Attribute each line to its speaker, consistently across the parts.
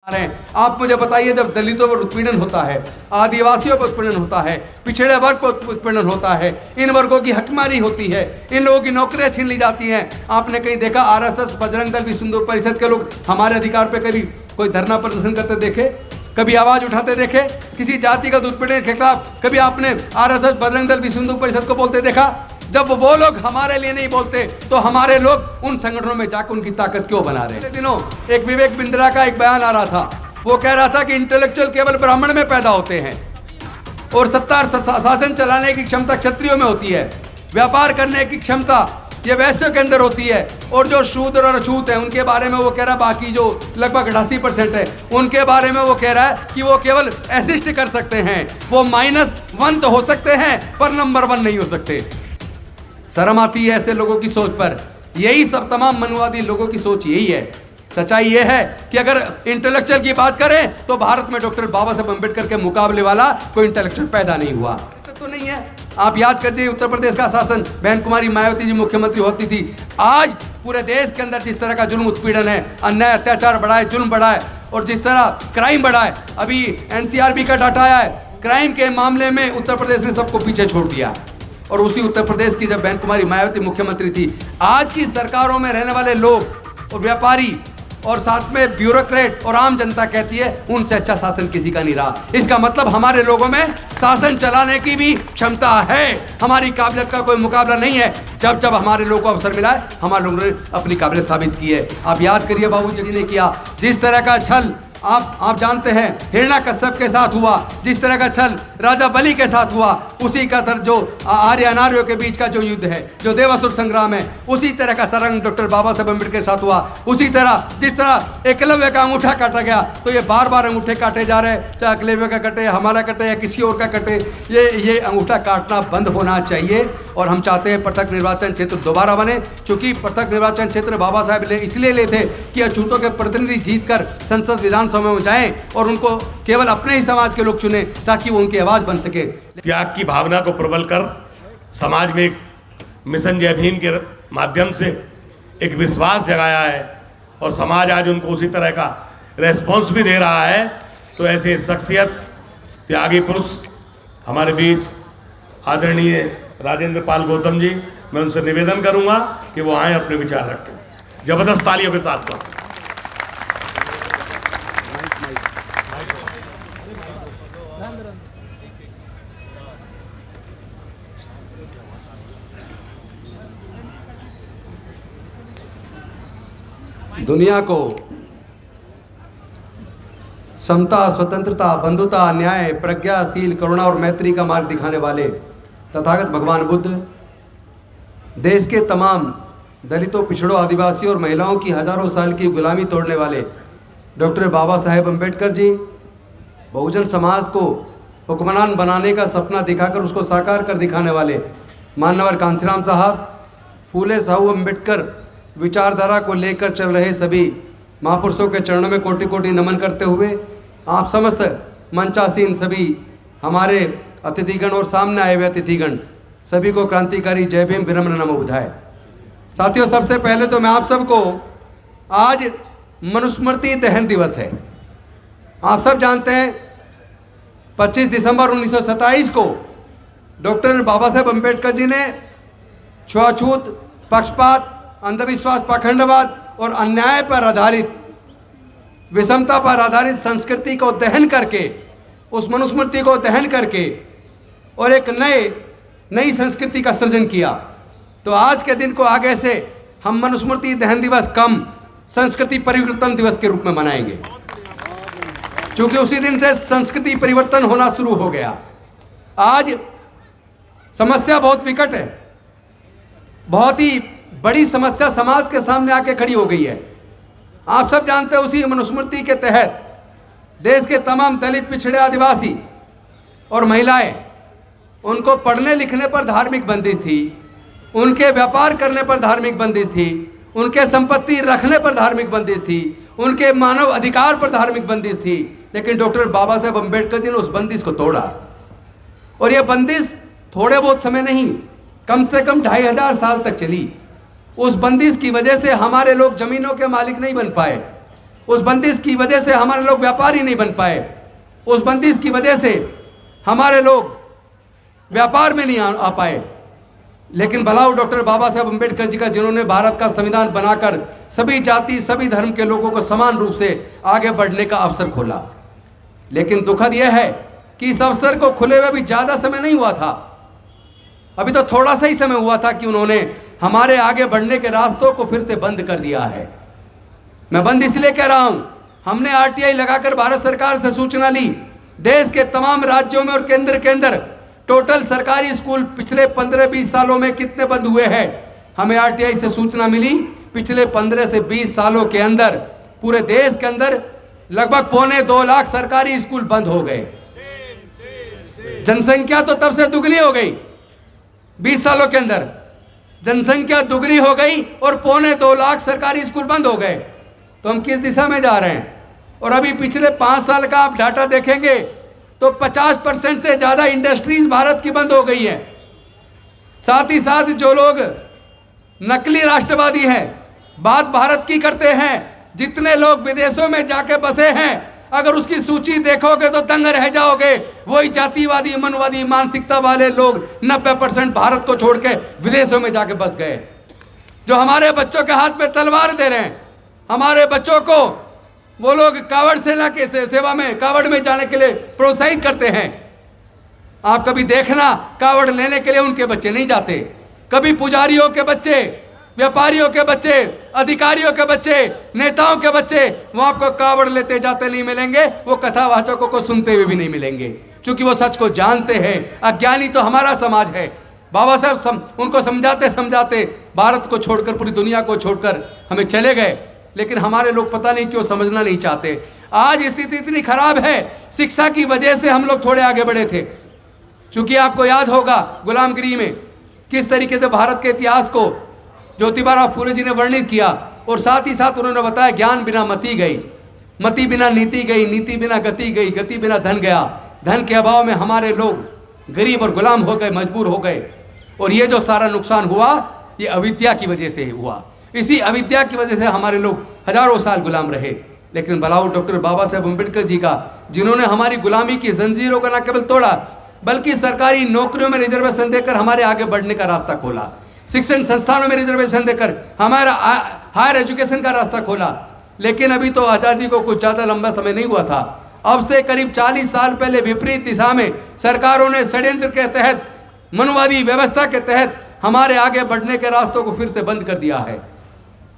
Speaker 1: आप मुझे बताइए, जब दलितों पर उत्पीड़न होता है, आदिवासियों पर उत्पीड़न होता है, पिछड़े वर्ग पर उत्पीड़न होता है, इन वर्गों की हकमारी होती है, इन लोगों की नौकरियां छीन ली जाती हैं, आपने कहीं देखा आरएसएस, बजरंग दल, विश्व हिंदू परिषद के लोग हमारे अधिकार पे कभी कोई धरना प्रदर्शन करते देखे? कभी आवाज उठाते देखे? किसी जाति का उत्पीड़न के खिलाफ कभी आपने आरएसएस, बजरंग दल, विश्व हिंदू परिषद को बोलते देखा? जब वो लोग हमारे लिए नहीं बोलते तो हमारे लोग उन संगठनों में जाकर उनकी ताकत क्यों बना रहे हैं? पिछले दिनों एक विवेक बिंद्रा का एक बयान आ रहा था, वो कह रहा था कि इंटेलेक्चुअल केवल ब्राह्मण में पैदा होते हैं और सत्ता शासन चलाने की क्षमता क्षत्रियों में होती है, व्यापार करने की क्षमता ये वैश्यों के अंदर होती है, और जो शूद्र और अछूत है उनके बारे में वो कह रहा है, बाकी जो लगभग 88% है उनके बारे में वो कह रहा है कि वो केवल असिस्ट कर सकते हैं, वो -1 तो हो सकते हैं पर नंबर 1 नहीं हो सकते। शर्म आती है ऐसे लोगों की सोच पर। यही सब तमाम मनवादी लोगों की सोच यही है। सच्चाई यह है कि अगर इंटेलेक्चुअल की बात करें तो भारत में डॉक्टर बाबा साहब अम्बेडकर के मुकाबले वाला कोई इंटेलेक्चुअल पैदा नहीं हुआ, तो नहीं है। आप याद करते उत्तर प्रदेश का शासन बहन कुमारी मायावती जी मुख्यमंत्री होती थी, आज पूरे देश के अंदर जिस तरह का जुल्म उत्पीड़न है, अन्याय अत्याचार बढ़ा है, जुल्म बढ़ा है और जिस तरह क्राइम बढ़ा है, अभी एनसीआरबी का डाटा आया है, क्राइम के मामले में उत्तर प्रदेश ने सबको पीछे छोड़ दिया। और उसी उत्तर प्रदेश की जब बहन कुमारी मायावती मुख्यमंत्री थी, आज की सरकारों में रहने वाले लोग और व्यापारी और साथ में ब्यूरोक्रेट और आम जनता कहती है उनसे अच्छा शासन किसी का नहीं रहा। इसका मतलब हमारे लोगों में शासन चलाने की भी क्षमता है, हमारी काबिलियत का कोई मुकाबला नहीं है। जब जब हमारे लोगों को अवसर मिला है, हमारे लोगों ने अपनी काबिलियत साबित की है। आप याद करिए बाबू जी ने किया जिस तरह का छल आप जानते हैं हिरण्यकश्यप के साथ हुआ, जिस तरह का छल राजा बलि के साथ हुआ, उसी का तरह जो आर्य अनार्यों के बीच का जो युद्ध है, जो देवासुर संग्राम है, उसी तरह का सरंग डॉक्टर बाबा साहब अम्बेडकर के साथ हुआ। उसी तरह जिस तरह एकलव्य का अंगूठा काटा गया, तो ये बार बार अंगूठे काटे जा रहे हैं, चाहे एकलव्य का कटे, हमारा कटे या किसी और का कटे, ये अंगूठा काटना बंद होना चाहिए। और हम चाहते हैं पृथक निर्वाचन क्षेत्र दोबारा बने, क्योंकि पृथक निर्वाचन क्षेत्र बाबा साहब इसलिए ले थे कि अछूतों के प्रतिनिधि जीतकर संसद विधान समय में जाएं और उनको केवल अपने ही समाज के लोग चुने ताकि वो उनकी आवाज बन सके।
Speaker 2: त्याग की भावना को प्रबल कर समाज में एक मिशन जय भीम के माध्यम से एक विश्वास जगाया है और समाज आज उनको उसी तरह का रेस्पॉन्स भी दे रहा है। तो ऐसे शख्सियत त्यागी पुरुष हमारे बीच आदरणीय राजेंद्र पाल गौतम जी, मैं उनसे निवेदन करूंगा कि वो आए अपने विचार रखें जबरदस्त तालियों के साथ साथ।
Speaker 1: दुनिया को समता, स्वतंत्रता, बंधुता, न्याय, प्रज्ञाशील, करुणा और मैत्री का मार्ग दिखाने वाले तथागत भगवान बुद्ध, देश के तमाम दलितों, पिछड़ों, आदिवासियों और महिलाओं की हजारों साल की गुलामी तोड़ने वाले डॉक्टर बाबा साहेब अम्बेडकर जी, बहुजन समाज को हुक्मरान बनाने का सपना दिखाकर उसको साकार कर दिखाने वाले मान्यवर कांसीराम साहब, फूले साहू अम्बेडकर विचारधारा को लेकर चल रहे सभी महापुरुषों के चरणों में कोटि कोटि नमन करते हुए आप समस्त मंचासीन सभी हमारे अतिथिगण और सामने आए हुए अतिथिगण सभी को क्रांतिकारी जय भीम, विनम्र नमो बुधाए। साथियों, सबसे पहले तो मैं आप सबको, आज मनुस्मृति दहन दिवस है। आप सब जानते हैं 25 दिसंबर 1927 को डॉक्टर बाबा साहेब अम्बेडकर जी ने छुआछूत, पक्षपात, अंधविश्वास, पाखंडवाद और अन्याय पर आधारित, विषमता पर आधारित संस्कृति को दहन करके, उस मनुस्मृति को दहन करके और एक नई संस्कृति का सृजन किया। तो आज के दिन को आगे से हम मनुस्मृति दहन दिवस कम संस्कृति परिवर्तन दिवस के रूप में मनाएंगे, क्योंकि उसी दिन से संस्कृति परिवर्तन होना शुरू हो गया। आज समस्या बहुत विकट है, बहुत ही बड़ी समस्या समाज के सामने आके खड़ी हो गई है। आप सब जानते हैं उसी मनुस्मृति के तहत देश के तमाम दलित, पिछड़े, आदिवासी और महिलाएं, उनको पढ़ने लिखने पर धार्मिक बंदिश थी, उनके व्यापार करने पर धार्मिक बंदिश थी, उनके संपत्ति रखने पर धार्मिक बंदिश थी, उनके मानव अधिकार पर धार्मिक बंदिश थी। लेकिन डॉक्टर बाबा साहेब अम्बेडकर जी ने उस बंदिश को तोड़ा, और यह बंदिश थोड़े बहुत समय नहीं, कम से कम 2500 साल तक चली। उस बंदिश की वजह से हमारे लोग जमीनों के मालिक नहीं बन पाए, उस बंदिश की वजह से हमारे लोग व्यापारी नहीं बन पाए, उस बंदिश की वजह से हमारे लोग व्यापार में नहीं आ पाए। लेकिन भलाओ डॉक्टर बाबा साहब अम्बेडकर जी का, जिन्होंने भारत का संविधान बनाकर सभी जाति सभी धर्म के लोगों को समान रूप से आगे बढ़ने का अवसर खोला। लेकिन दुखद यह है कि इस अवसर को खुले हुए भी ज़्यादा समय नहीं हुआ था, अभी तो थोड़ा सा ही समय हुआ था कि उन्होंने हमारे आगे बढ़ने के रास्तों को फिर से बंद कर दिया है। मैं बंद इसलिए कह रहा हूं, हमने आरटीआई लगाकर भारत सरकार से सूचना ली, देश के तमाम राज्यों में और केंद्र के अंदर टोटल सरकारी स्कूल पिछले 15-20 सालों में कितने बंद हुए हैं। हमें आरटीआई से सूचना मिली, पिछले 15 से 20 सालों के अंदर पूरे देश के अंदर लगभग 2.25 लाख सरकारी स्कूल बंद हो गए। जनसंख्या तो तब से दुगनी हो गई, 20 सालों के अंदर जनसंख्या दुगनी हो गई और 2.25 लाख सरकारी स्कूल बंद हो गए। तो हम किस दिशा में जा रहे हैं? और अभी पिछले 5 साल का आप डाटा देखेंगे तो 50% से ज़्यादा इंडस्ट्रीज भारत की बंद हो गई है। साथ ही साथ जो लोग नकली राष्ट्रवादी हैं, बात भारत की करते हैं, जितने लोग विदेशों में जाके बसे हैं, अगर उसकी सूची देखोगे तो दंग रह जाओगे। वही जातिवादी मनवादी मानसिकता वाले लोग 90% भारत को छोड़ के विदेशों में जाके बस गए, जो हमारे बच्चों के हाथ में तलवार दे रहे हैं। हमारे बच्चों को वो लोग कावड़ सेना के सेवा में, कावड़ में जाने के लिए प्रोत्साहित करते हैं। आप कभी देखना, कावड़ लेने के लिए उनके बच्चे नहीं जाते। कभी पुजारियों के बच्चे, व्यापारियों के बच्चे, अधिकारियों के बच्चे, नेताओं के बच्चे वो आपको कावड़ लेते जाते नहीं मिलेंगे, वो कथावाचकों को सुनते हुए भी नहीं मिलेंगे, क्योंकि वो सच को जानते हैं। अज्ञानी तो हमारा समाज है। बाबा साहब उनको समझाते समझाते भारत को छोड़कर, पूरी दुनिया को छोड़कर हमें चले गए, लेकिन हमारे लोग पता नहीं क्यों समझना नहीं चाहते। आज स्थिति इतनी खराब है, शिक्षा की वजह से हम लोग थोड़े आगे बढ़े थे। क्योंकि आपको याद होगा गुलामगिरी में किस तरीके से भारत के इतिहास को ज्योतिबा फूले जी ने वर्णित किया, और साथ ही साथ उन्होंने बताया ज्ञान बिना मति गई, मति बिना नीति गई, नीति बिना गति गई, गति बिना धन गया। धन के अभाव में हमारे लोग गरीब और गुलाम हो गए, मजबूर हो गए। और ये जो सारा नुकसान हुआ, ये अविद्या की वजह से हुआ। इसी अविद्या की वजह से हमारे लोग हजारों साल गुलाम रहे। लेकिन भलाओ डॉक्टर बाबा साहब अम्बेडकर जी का, जिन्होंने हमारी गुलामी की जंजीरों का न केवल तोड़ा, बल्कि सरकारी नौकरियों में रिजर्वेशन देकर हमारे आगे बढ़ने का रास्ता खोला, शिक्षण संस्थानों में रिजर्वेशन देकर हमारा हायर एजुकेशन का रास्ता खोला। लेकिन अभी तो आज़ादी को कुछ ज़्यादा लंबा समय नहीं हुआ था। अब से करीब 40 साल पहले विपरीत दिशा में सरकारों ने षड्यंत्र के तहत, मनवादी व्यवस्था के तहत हमारे आगे बढ़ने के रास्तों को फिर से बंद कर दिया है।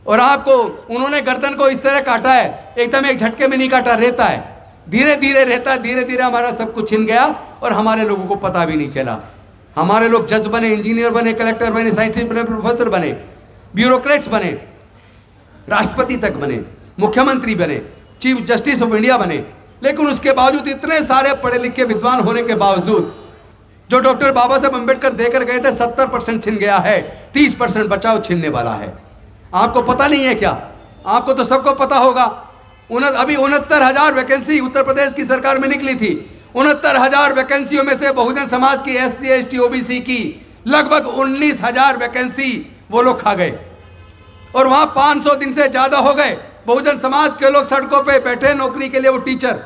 Speaker 1: और आपको उन्होंने गर्दन को इस तरह काटा है, एकदम एक झटके में नहीं काटा, रहता है, धीरे धीरे रहता है, धीरे धीरे हमारा सब कुछ छिन गया और हमारे लोगों को पता भी नहीं चला। हमारे लोग जज बने, इंजीनियर बने, कलेक्टर बने, साइंटिस्ट बने, प्रोफेसर बने, ब्यूरोक्रेट्स बने, राष्ट्रपति तक बने, मुख्यमंत्री बने, चीफ जस्टिस ऑफ इंडिया बने। लेकिन उसके बावजूद, इतने सारे पढ़े लिखे विद्वान होने के बावजूद, जो डॉक्टर बाबा साहब अम्बेडकर देकर गए थे, 70% छिन गया है, 30% बचाव छिनने वाला है। आपको पता नहीं है क्या? आपको तो सबको पता होगा। अभी 69,000 वैकेंसी उत्तर प्रदेश की सरकार में निकली थी। 69,000 वैकेंसियों में से बहुजन समाज की, SC ST OBC की लगभग 19,000 वैकेंसी वो लोग खा गए। और वहाँ 500 दिन से ज़्यादा हो गए बहुजन समाज के लोग सड़कों पे बैठे नौकरी के लिए, वो टीचर।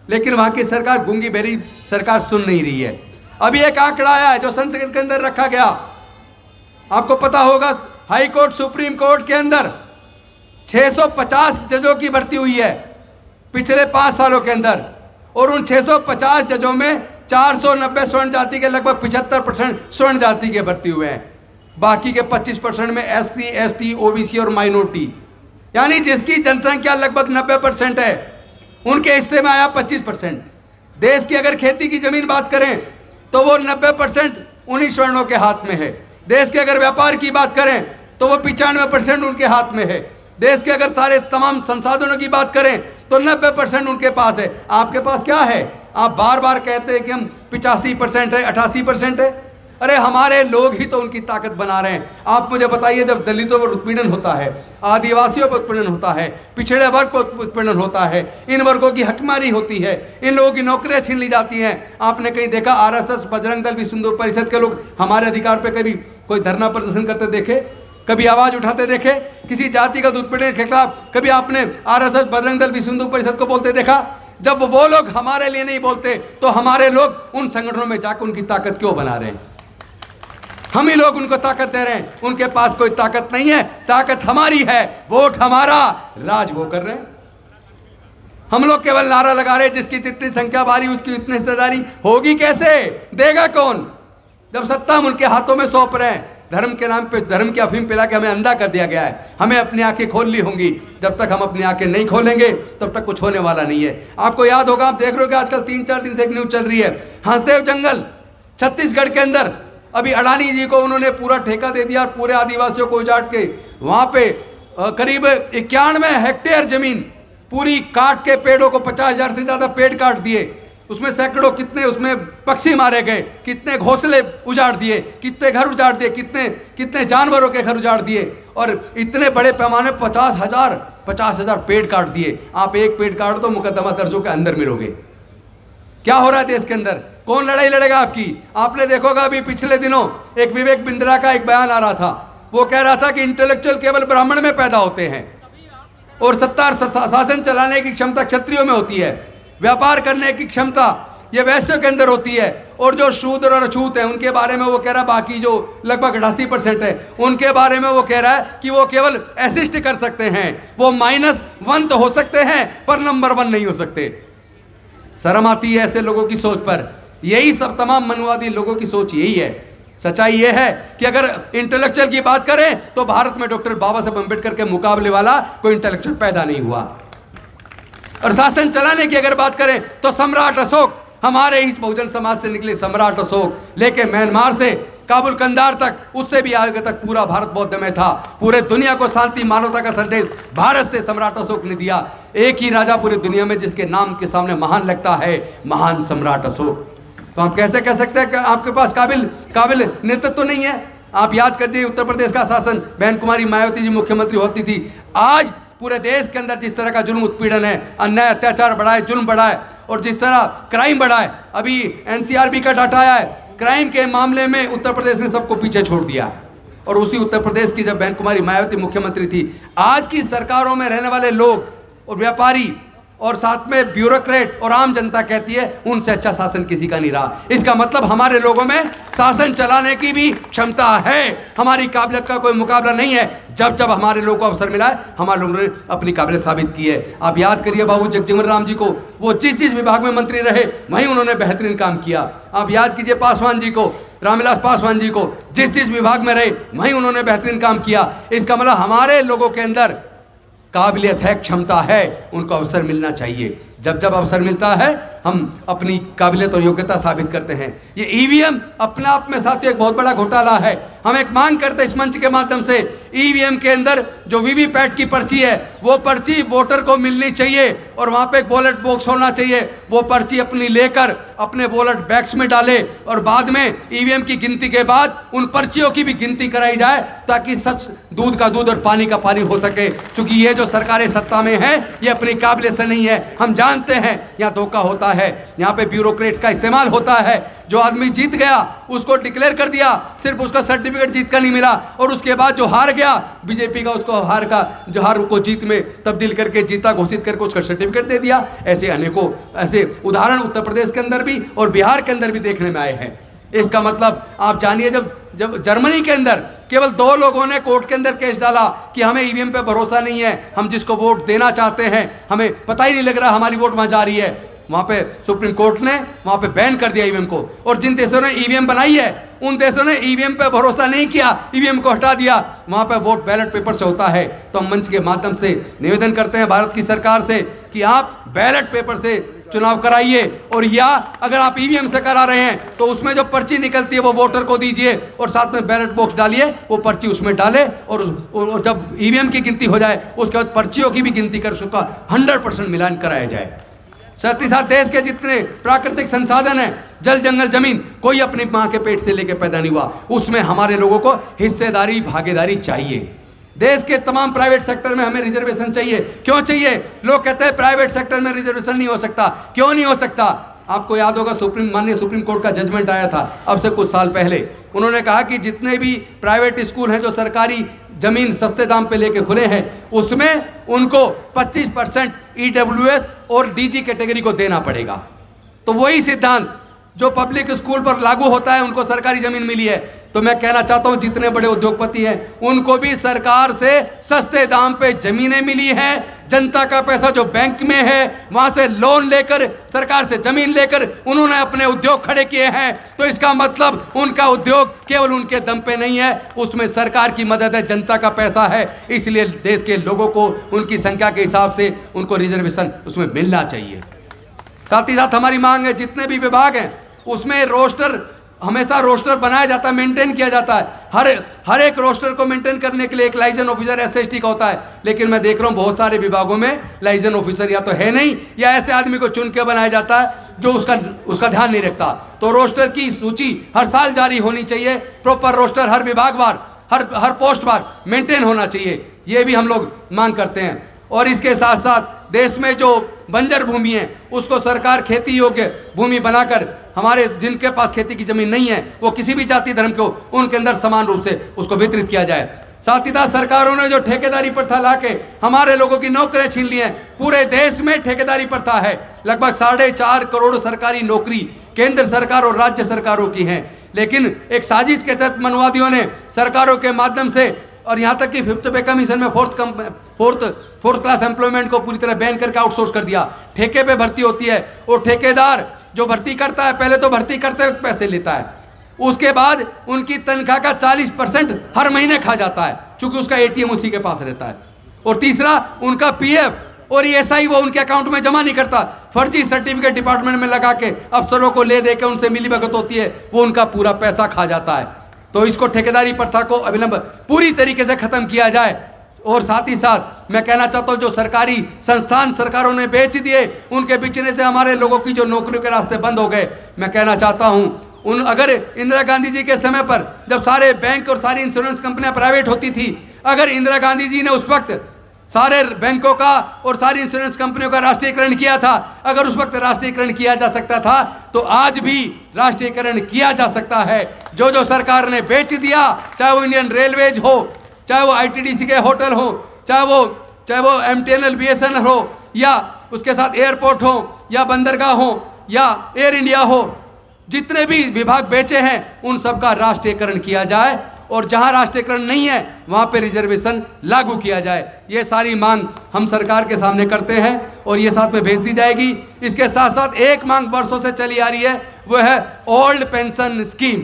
Speaker 1: लेकिन वहाँ की सरकार गूंगी बहरी सरकार सुन नहीं रही है। अभी एक आंकड़ा आया है जो संसद के अंदर रखा गया, आपको पता होगा, हाई कोर्ट सुप्रीम कोर्ट के अंदर 650 जजों की भर्ती हुई है पिछले 5 सालों के अंदर। और उन 650 जजों में 490 स्वर्ण जाति के, लगभग 75% स्वर्ण जाति के भर्ती हुए हैं। बाकी के 25% में SC ST OBC और माइनॉरिटी, यानी जिसकी जनसंख्या लगभग 90% है, उनके हिस्से में आया 25%। देश की अगर खेती की जमीन बात करें तो वो 90% उन्हीं स्वर्णों के हाथ में है। देश के अगर व्यापार की बात करें तो वो 95% उनके हाथ में है। देश के अगर सारे तमाम संसाधनों की बात करें तो 90% उनके पास है। आपके पास क्या है? आप बार बार कहते हैं कि हम 85% है, 88% है। अरे हमारे लोग ही तो उनकी ताकत बना रहे हैं। आप मुझे बताइए, जब दलितों पर उत्पीड़न होता है, आदिवासियों पर उत्पीड़न होता है, पिछड़े वर्ग पर उत्पीड़न होता है, इन वर्गों की हकमारी होती है, इन लोगों की नौकरियां छीन ली जाती हैं। आपने कहीं देखा RSS, बजरंग दल, विश्व हिंदू परिषद के लोग हमारे अधिकार पर कभी कोई धरना प्रदर्शन करते देखे? कभी आवाज उठाते देखे किसी जातिगत उत्पीड़न के खिलाफ? कभी आपने आरएसएस, बजरंग दल, विश्व हिंदू परिषद को बोलते देखा? जब वो लोग हमारे लिए नहीं बोलते तो हमारे लोग उन संगठनों में जाकर उनकी ताकत क्यों बना रहे हैं? हम ही लोग उनको ताकत दे रहे हैं, उनके पास कोई ताकत नहीं है। ताकत हमारी है, वोट हमारा, राज वो कर रहे हैं। हम लोग केवल नारा लगा रहे हैं जिसकी जितनी संख्या बारी उसकी उतनी हिस्सेदारी होगी। कैसे देगा कौन जब सत्ता हम उनके हाथों में सौंप रहे हैं? धर्म के नाम पे धर्म की अफीम पिला के हमें अंधा कर दिया गया है। हमें अपनी आंखें खोलनी होंगी। जब तक हम अपनी आंखें नहीं खोलेंगे तब तक कुछ होने वाला नहीं है। आपको याद होगा, आप देख रहे हो कि आजकल 3-4 दिन से एक न्यूज चल रही है, हंसदेव जंगल छत्तीसगढ़ के अंदर। अभी अडानी जी को उन्होंने पूरा ठेका दे दिया और पूरे आदिवासियों को उजाड़ के वहां पे करीब 91 हेक्टेयर जमीन पूरी काट के, पेड़ों को 50,000 से ज्यादा पेड़ काट दिए, उसमें सैकड़ों कितने उसमें पक्षी मारे गए, कितने घोंसले उजाड़ दिए, कितने घर उजाड़ दिए, कितने जानवरों के घर उजाड़ दिए, और इतने बड़े पैमाने 50,000 पेड़ काट दिए। आप एक पेड़ काट दो, मुकदमा दर्ज होकर अंदर मिलोगे। क्या हो रहा है देश के अंदर? कौन लड़ाई लड़ेगा आपकी? आपने देखोगा अभी पिछले दिनों एक विवेक बिंद्रा का एक बयान आ रहा था। वो कह रहा था कि इंटेलेक्चुअल केवल ब्राह्मण में पैदा होते हैं और सत्ता शासन चलाने की क्षमता क्षत्रियों में होती है, व्यापार करने की क्षमता ये वैश्यों के अंदर होती है, और जो शूद्र और अछूत है उनके बारे में वो कह रहा है, बाकी जो लगभग 88% है उनके बारे में वो कह रहा है कि वो केवल असिस्ट कर सकते हैं, वो -1 तो हो सकते हैं पर नंबर 1 नहीं हो सकते। शर्म आती है ऐसे लोगों की सोच पर। यही सब तमाम मनवादी लोगों की सोच यही है। सच्चाई यह है कि अगर इंटेलेक्चुअल की बात करें तो भारत में डॉक्टर बाबा साहब अम्बेडकर के मुकाबले वाला कोई इंटेलेक्चुअल पैदा नहीं हुआ। और शासन चलाने की अगर बात करें तो सम्राट अशोक, हमारे इस बहुजन समाज से निकले सम्राट अशोक लेके म्यांमार से काबुल कंधार तक, उससे भी आगे तक पूरा भारत बौद्ध में था। पूरे दुनिया को शांति मानवता का संदेश भारत से सम्राट अशोक ने दिया। एक ही राजा पूरी दुनिया में जिसके नाम के सामने महान लगता है, महान सम्राट अशोक। तो आप कैसे कह सकते हैं कि आपके पास काबिल नेतृत्व तो नहीं है? आप याद करते उत्तर प्रदेश का शासन बहन कुमारी मायावती जी मुख्यमंत्री होती थी। आज पूरे देश के अंदर जिस तरह का जुल्म उत्पीड़न है, अन्याय अत्याचार बढ़ा है, जुल्म बढ़ा है, और जिस तरह क्राइम बढ़ा है, अभी एनसीआरबी का डाटा आया है, क्राइम के मामले में उत्तर प्रदेश ने सबको पीछे छोड़ दिया। और उसी उत्तर प्रदेश की जब बहन कुमारी मायावती मुख्यमंत्री थी, आज की सरकारों में रहने वाले लोग और व्यापारी और साथ में ब्यूरोक्रेट और आम जनता कहती है उनसे अच्छा शासन किसी का नहीं रहा। इसका मतलब हमारे लोगों में शासन चलाने की भी क्षमता है, हमारी काबिलियत का कोई मुकाबला नहीं है। जब जब हमारे लोगों को अवसर मिला है, हमारे लोगों ने अपनी काबिलियत साबित की है। आप याद करिए बाबू जगजीवन राम जी को, वो जिस विभाग में मंत्री रहे वहीं उन्होंने बेहतरीन काम किया। आप याद कीजिए पासवान जी को, रामविलास पासवान जी को, जिस विभाग में रहे वहीं उन्होंने बेहतरीन काम किया। इसका मतलब हमारे लोगों के अंदर काबिलियत है, क्षमता है, उनको अवसर मिलना चाहिए। जब जब अवसर मिलता है हम अपनी काबिलियत और योग्यता साबित करते हैं। ये ईवीएम अपने आप में साथियों एक बहुत बड़ा घोटाला है। हम एक मांग करते हैं इस मंच के माध्यम से, ईवीएम के अंदर जो वीवीपैट की पर्ची है वो पर्ची वोटर को मिलनी चाहिए और वहाँ पे एक बैलेट बॉक्स होना चाहिए। वो पर्ची अपनी लेकर अपने बैलेट बैग्स में डाले और बाद में ईवीएम की गिनती के बाद उन पर्चियों की भी गिनती कराई जाए ताकि सच दूध का दूध और पानी का पानी हो सके। क्योंकि ये जो सरकारें सत्ता में है ये अपनी काबिलियत से नहीं है। हम जानते हैं यहाँ धोखा होता है, यहाँ पे ब्यूरोक्रेट्स का इस्तेमाल होता है। जो आदमी जीत गया उसको डिक्लेयर कर दिया, सिर्फ उसका सर्टिफिकेट जीत का नहीं मिला, और उसके बाद जो हार गया बीजेपी का, उसको हार को जीत में तब्दील करके जीता घोषित करके उसका सर्टिफिकेट दे दिया। ऐसे अनेकों ऐसे उदाहरण उत्तर प्रदेश के अंदर भी और बिहार के अंदर भी देखने में आए हैं। इसका मतलब आप जानिए, जब जर्मनी के अंदर केवल 2 लोगों ने कोर्ट के अंदर केस डाला कि हमें ईवीएम पे भरोसा नहीं है, हम जिसको वोट देना चाहते हैं हमें पता ही नहीं लग रहा हमारी वोट वहां जा रही है, वहां पे सुप्रीम कोर्ट ने वहां पे बैन कर दिया ईवीएम को। और जिन देशों ने ईवीएम बनाई है उन देशों ने ईवीएम पे भरोसा नहीं किया, ईवीएम को हटा दिया, वहां पे वोट बैलेट पेपर से होता है। तो हम मंच के माध्यम से निवेदन करते हैं भारत की सरकार से कि आप बैलेट पेपर से चुनाव कराइए, और या अगर आप ईवीएम से करा रहे हैं तो उसमें जो पर्ची निकलती है वो वोटर को दीजिए और साथ में बैलेट बॉक्स डालिए, वो पर्ची उसमें डाले और जब ईवीएम की गिनती हो जाए उसके बाद पर्चियों की भी गिनती कर उसका 100% मिलान कराया जाए। साथ ही साथ देश के जितने प्राकृतिक संसाधन हैं, जल जंगल जमीन, कोई अपनी मां के पेट से लेके पैदा नहीं हुआ, उसमें हमारे लोगों को हिस्सेदारी भागीदारी चाहिए। देश के तमाम प्राइवेट सेक्टर में हमें रिजर्वेशन चाहिए। क्यों चाहिए? लोग कहते हैं प्राइवेट सेक्टर में रिजर्वेशन नहीं हो सकता। क्यों नहीं हो सकता? आपको याद होगा माननीय सुप्रीम कोर्ट का जजमेंट आया था अब से कुछ साल पहले। उन्होंने कहा कि जितने भी प्राइवेट स्कूल हैं जो सरकारी जमीन सस्ते दाम पे लेके खुले हैं, उसमें उनको 25% EWS और DG कैटेगरी को देना पड़ेगा। तो वही सिद्धांत जो पब्लिक स्कूल पर लागू होता है, उनको सरकारी जमीन मिली है। तो मैं कहना चाहता हूं जितने बड़े उद्योगपति हैं उनको भी सरकार से सस्ते दाम पे जमीनें मिली हैं। जनता का पैसा जो बैंक में है वहां से लोन लेकर, सरकार से जमीन लेकर उन्होंने अपने उद्योग खड़े किए हैं। तो इसका मतलब उनका उद्योग केवल उनके दम पे नहीं है, उसमें सरकार की मदद है, जनता का पैसा है। इसलिए देश के लोगों को उनकी संख्या के हिसाब से उनको रिजर्वेशन उसमें मिलना चाहिए। साथ ही साथ हमारी मांग है जितने भी विभाग हैं उसमें रोस्टर, हमेशा रोस्टर बनाया जाता है, मेंटेन किया जाता है। हर एक रोस्टर को मेंटेन करने के लिए एक लाइजन ऑफिसर SST का होता है। लेकिन मैं देख रहा हूं बहुत सारे विभागों में लाइजन ऑफिसर या तो है नहीं या ऐसे आदमी को चुन के बनाया जाता है जो उसका ध्यान नहीं रखता। तो रोस्टर की सूची हर साल जारी होनी चाहिए। प्रॉपर रोस्टर हर विभाग वार, हर पोस्ट वार मेंटेन होना चाहिए। ये भी हम लोग मांग करते हैं। और इसके साथ साथ देश में जो बंजर भूमि है उसको सरकार खेती योग्य भूमि बनाकर, हमारे जिनके पास खेती की जमीन नहीं है वो किसी भी जाति धर्म को, उनके अंदर समान रूप से उसको वितरित किया जाए। साथ ही साथ सरकारों ने जो ठेकेदारी प्रथा लाके हमारे लोगों की नौकरियां छीन ली हैं। पूरे देश में ठेकेदारी प्रथा है। लगभग 4.5 करोड़ सरकारी नौकरी केंद्र सरकार और राज्य सरकारों की हैं। लेकिन एक साजिश के तहत मनवादियों ने सरकारों के माध्यम से, और यहाँ तक कि 5th पे कमीशन में फोर्थ क्लास एम्प्लॉयमेंट को पूरी तरह बैन करके आउटसोर्स कर दिया। ठेके पे भर्ती होती है और ठेकेदार जो भर्ती करता है पहले तो भर्ती करते वक्त पैसे लेता है, उसके बाद उनकी तनख्वाह का 40% हर महीने खा जाता है, चूंकि उसका ATM उसी के पास रहता है। और तीसरा, उनका PF और ESI वो उनके अकाउंट में जमा नहीं करता, फर्जी सर्टिफिकेट डिपार्टमेंट में लगा के अफसरों को ले दे के उनसे मिलीभगत होती है, वो उनका पूरा पैसा खा जाता है। तो इसको ठेकेदारी प्रथा को अविलंब पूरी तरीके से खत्म किया जाए। और साथ ही साथ मैं कहना चाहता हूं जो सरकारी संस्थान सरकारों ने बेच दिए, उनके बेचने से हमारे लोगों की जो नौकरियों के रास्ते बंद हो गए। मैं कहना चाहता हूं अगर इंदिरा गांधी जी के समय पर जब सारे बैंक और सारी इंश्योरेंस कंपनियां प्राइवेट होती थी, अगर इंदिरा गांधी जी ने उस वक्त सारे बैंकों का और सारी इंश्योरेंस कंपनियों का राष्ट्रीयकरण किया था, अगर उस वक्त राष्ट्रीयकरण किया जा सकता था तो आज भी राष्ट्रीयकरण किया जा सकता है। जो जो सरकार ने बेच दिया, चाहे वो इंडियन रेलवेज हो, चाहे वो ITDC के होटल हो, चाहे वो MTNL BSNL हो, या उसके साथ एयरपोर्ट हो, या बंदरगाह हो, या एयर इंडिया हो, जितने भी विभाग बेचे हैं उन सब का राष्ट्रीयकरण किया जाए। और जहां राष्ट्रीयकरण नहीं है वहां पे रिजर्वेशन लागू किया जाए। ये सारी मांग हम सरकार के सामने करते हैं और ये साथ में भेज दी जाएगी। इसके साथ साथ एक मांग वर्षों से चली आ रही है, वो है ओल्ड पेंशन स्कीम।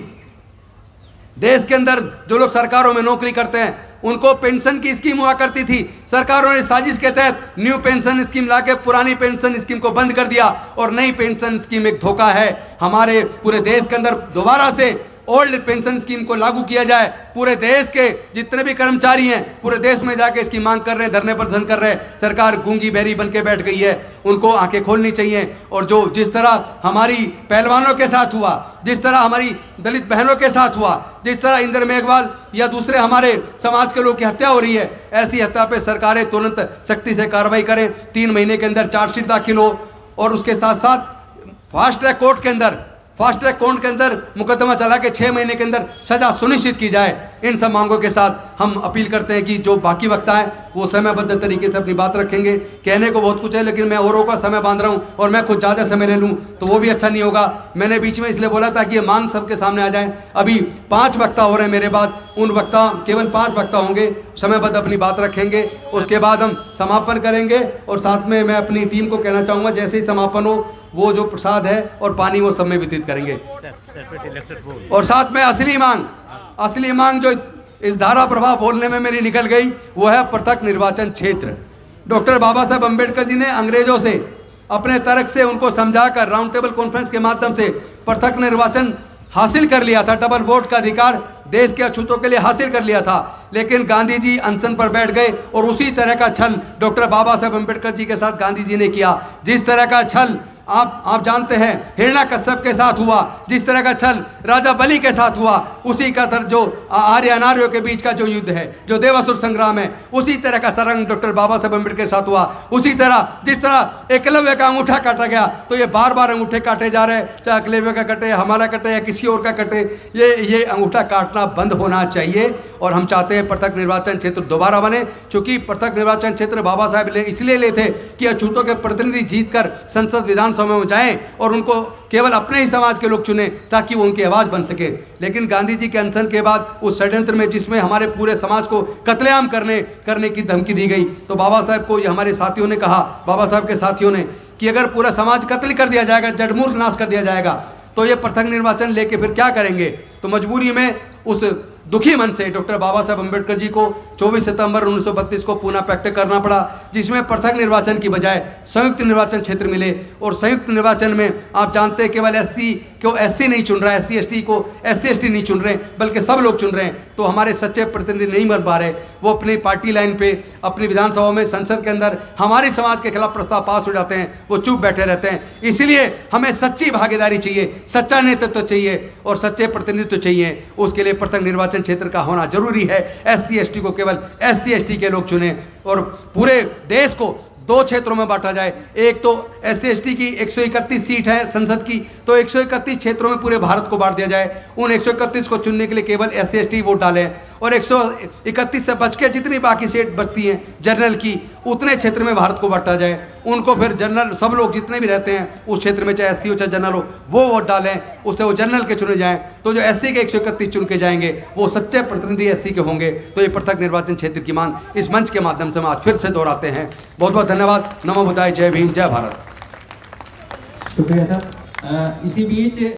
Speaker 1: देश के अंदर जो लोग सरकारों में नौकरी करते हैं उनको पेंशन की स्कीम हुआ करती थी। सरकारों ने साजिश के तहत न्यू पेंशन स्कीम लाके पुरानी पेंशन स्कीम को बंद कर दिया और नई पेंशन स्कीम एक धोखा है। हमारे पूरे देश के अंदर दोबारा से ओल्ड पेंशन स्कीम को लागू किया जाए। पूरे देश के जितने भी कर्मचारी हैं पूरे देश में जाके इसकी मांग कर रहे हैं, धरने प्रदर्शन कर रहे हैं। सरकार गूंगी बहरी बन के बैठ गई है, उनको आंखें खोलनी चाहिए। और जो जिस तरह हमारी पहलवानों के साथ हुआ, जिस तरह हमारी दलित बहनों के साथ हुआ, जिस तरह इंदर मेघवाल या दूसरे हमारे समाज के लोग की हत्या हो रही है, ऐसी हत्या पे सरकारें तुरंत सख्ती से कार्रवाई करें। 3 महीने के अंदर चार्जशीट दाखिल हो और उसके साथ साथ फास्ट ट्रैक कोर्ट के अंदर मुकदमा चला के 6 महीने के अंदर सजा सुनिश्चित की जाए। इन सब मांगों के साथ हम अपील करते हैं कि जो बाकी वक्ता है वो समयबद्ध तरीके से अपनी बात रखेंगे। कहने को बहुत कुछ है लेकिन मैं औरों का समय बांध रहा हूँ और मैं खुद ज़्यादा समय ले लूँ तो वो भी अच्छा नहीं होगा। मैंने बीच में इसलिए बोला था कि ये मांग सबके सामने आ जाए। अभी 5 वक्ता हो रहे हैं मेरे बाद, उन वक्ता केवल 5 वक्ता होंगे, समयबद्ध अपनी बात रखेंगे। उसके बाद हम समापन करेंगे और साथ में मैं अपनी टीम को कहना चाहूँगा जैसे ही समापन हो वो जो प्रसाद है और पानी वो सब में वितरित करेंगे। और साथ में असली मांग जो इस धारा प्रभाव बोलने में मेरी निकल गई वो है पृथक निर्वाचन क्षेत्र। डॉक्टर बाबा साहब अम्बेडकर जी ने अंग्रेजों से अपने तर्क से उनको समझाकर राउंड टेबल कॉन्फ्रेंस के माध्यम से पृथक निर्वाचन हासिल कर लिया था। डबल वोट का अधिकार देश के अछूतों के लिए हासिल कर लिया था। लेकिन गांधी जी अनशन पर बैठ गए और उसी तरह का छल डॉक्टर बाबा साहब अम्बेडकर जी के साथ गांधी जी ने किया। जिस तरह का छल आप जानते हैं हिरण्यकश्यप के साथ हुआ, जिस तरह का छल राजा बलि के साथ हुआ, उसी का जो आर्य अनार्यों के बीच का जो युद्ध है, जो देवासुर संग्राम है, उसी तरह का सरंग डॉक्टर बाबा साहब अम्बेडकर के साथ हुआ। उसी तरह जिस तरह एकलव्य का अंगूठा काटा गया, तो ये बार बार अंगूठे काटे जा रहे हैं, चाहे एकलव्य का कटे, हमारा कटे या किसी और का कटे, ये अंगूठा काटना बंद होना चाहिए। और हम चाहते हैं पृथक निर्वाचन क्षेत्र दोबारा बने, क्योंकि पृथक निर्वाचन क्षेत्र बाबा साहब इसलिए ले थे कि अछूतों के प्रतिनिधि जीतकर संसद विधानसभा में जाएं और उनको केवल अपने ही समाज के लोग चुने, ताकि वो उनकी आवाज़ बन सके। लेकिन गांधी जी के अनशन के बाद उस षड्यंत्र में, जिसमें हमारे पूरे समाज को कत्लेआम करने की धमकी दी गई, तो बाबा साहब को, ये हमारे साथियों ने कहा, बाबा साहब के साथियों ने, कि अगर पूरा समाज कत्ल कर दिया जाएगा, जड़मूल नाश कर दिया जाएगा, तो ये पृथक निर्वाचन लेके फिर क्या करेंगे। तो मजबूरी में उस दुखी मन से डॉक्टर बाबा साहब अम्बेडकर जी को 24 सितंबर 1932 को पुनः पैक्ट करना पड़ा, जिसमें पृथक निर्वाचन की बजाय संयुक्त निर्वाचन क्षेत्र मिले। और संयुक्त निर्वाचन में आप जानते हैं केवल एससी को एससी नहीं चुन रहा है, एससी एसटी को एससी एसटी नहीं चुन रहे, बल्कि सब लोग चुन रहे हैं। तो हमारे सच्चे प्रतिनिधि नहीं बन पा रहे, वो अपनी पार्टी लाइन पे, अपनी विधानसभा में, संसद के अंदर हमारे समाज के खिलाफ प्रस्ताव पास हो जाते हैं, वो चुप बैठे रहते हैं। इसीलिए हमें सच्ची भागीदारी चाहिए, सच्चा नेतृत्व चाहिए और सच्चे प्रतिनिधित्व चाहिए। उसके लिए पृथक निर्वाचन क्षेत्र का होना जरूरी है। एससी एसटी को केवल एससी एसटी के लोग चुने और पूरे देश को 2 क्षेत्रों में बांटा जाए। एक तो एससी एसटी की 131 सीट है संसद की, तो 131 क्षेत्रों में पूरे भारत को बांट दिया जाए। उन 131 को चुनने के लिए केवल एससी एसटी वोट डालें और 131 से बच के जितनी बाकी सीट बचती हैं जनरल की, उतने क्षेत्र में भारत को बांटा जाए। उनको फिर जनरल, सब लोग जितने भी रहते हैं उस क्षेत्र में, चाहे एससी हो चाहे जनरल हो, वो वोट डालें, उससे वो जनरल के चुने जाएं। तो जो एससी के 131 चुन के जाएंगे वो सच्चे प्रतिनिधि एससी के होंगे। तो ये पृथक निर्वाचन क्षेत्र की मांग इस मंच के माध्यम से हम आज फिर से दोहराते हैं। बहुत बहुत धन्यवाद। नमो बुद्धाय, जय भीम, जय भारत।
Speaker 3: शुक्रिया सर। इसी बीच